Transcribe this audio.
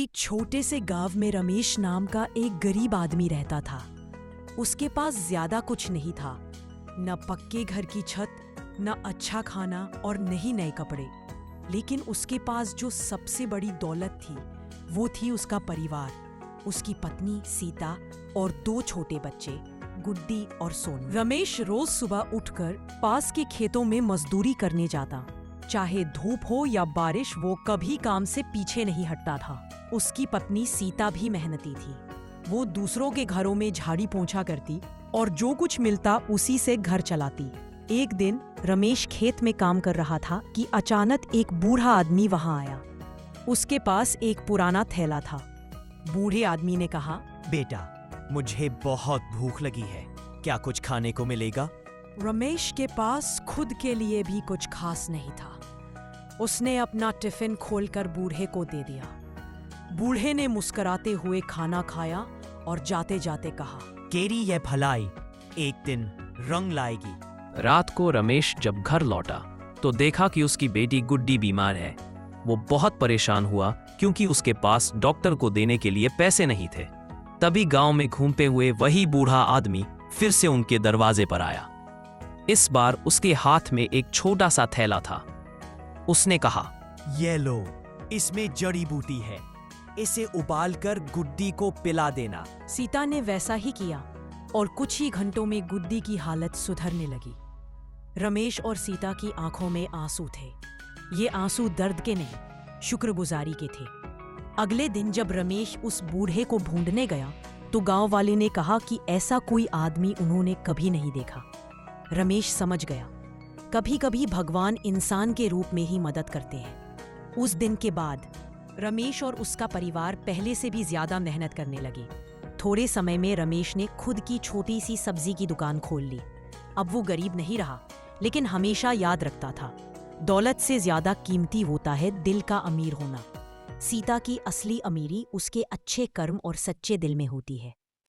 एक छोटे से गांव में रमेश नाम का एक गरीब आदमी रहता था। उसके पास ज्यादा कुछ नहीं था, न पक्के घर की छत, न अच्छा खाना और न ही नए कपड़े। लेकिन उसके पास जो सबसे बड़ी दौलत थी वो थी उसका परिवार, उसकी पत्नी सीता और 2 छोटे बच्चे गुड्डी और सोनू। रमेश रोज सुबह उठकर पास के खेतों में मजदूरी करने जाता। चाहे धूप हो या बारिश, वो कभी काम से पीछे नहीं हटता था। उसकी पत्नी सीता भी मेहनती थी। वो दूसरों के घरों में झाड़ी पोंछा करती और जो कुछ मिलता उसी से घर चलाती। एक दिन रमेश खेत में काम कर रहा था कि अचानक एक बूढ़ा आदमी वहां आया। उसके पास एक पुराना थैला था। बूढ़े आदमी ने कहा, बेटा, मुझे बहुत भूख लगी है, क्या कुछ खाने को मिलेगा? रमेश के पास खुद के लिए भी कुछ खास नहीं था। उसने अपना टिफिन खोलकर बूढ़े को दे दिया। बूढ़े ने मुस्कुराते हुए खाना खाया और जाते जाते कहा, केरी यह भलाई एक दिन रंग लाएगी। रात को रमेश जब घर लौटा तो देखा कि उसकी बेटी गुड्डी बीमार है। वो बहुत परेशान हुआ क्योंकि उसके पास डॉक्टर को देने के लिए पैसे नहीं थे। तभी गांव में घूमते हुए वही बूढ़ा आदमी फिर से उनके दरवाजे पर आया। इस बार उसके हाथ में एक छोटा सा थैला था। उसने कहा, ये लो, इसमें जड़ी बूटी है, इसे उबालकर गुड्डी को पिला देना। सीता ने वैसा ही किया और कुछ ही घंटों में गुड्डी की हालत सुधरने लगी। रमेश और सीता की आंखों में आंसू थे। ये आंसू दर्द के नहीं, शुक्रगुजारी के थे। अगले दिन जब रमेश उस बूढ़े को ढूंढने गया तो गांव वाले ने कहा कि ऐसा कोई आदमी उन्होंने कभी नहीं देखा। रमेश समझ गया, कभी कभी भगवान इंसान के रूप में ही मदद करते हैं। उस दिन के बाद रमेश और उसका परिवार पहले से भी ज्यादा मेहनत करने लगे। थोड़े समय में रमेश ने खुद की छोटी सी सब्जी की दुकान खोल ली। अब वो गरीब नहीं रहा, लेकिन हमेशा याद रखता था, दौलत से ज्यादा कीमती होता है दिल का अमीर होना। सीता की असली अमीरी उसके अच्छे कर्म और सच्चे दिल में होती है।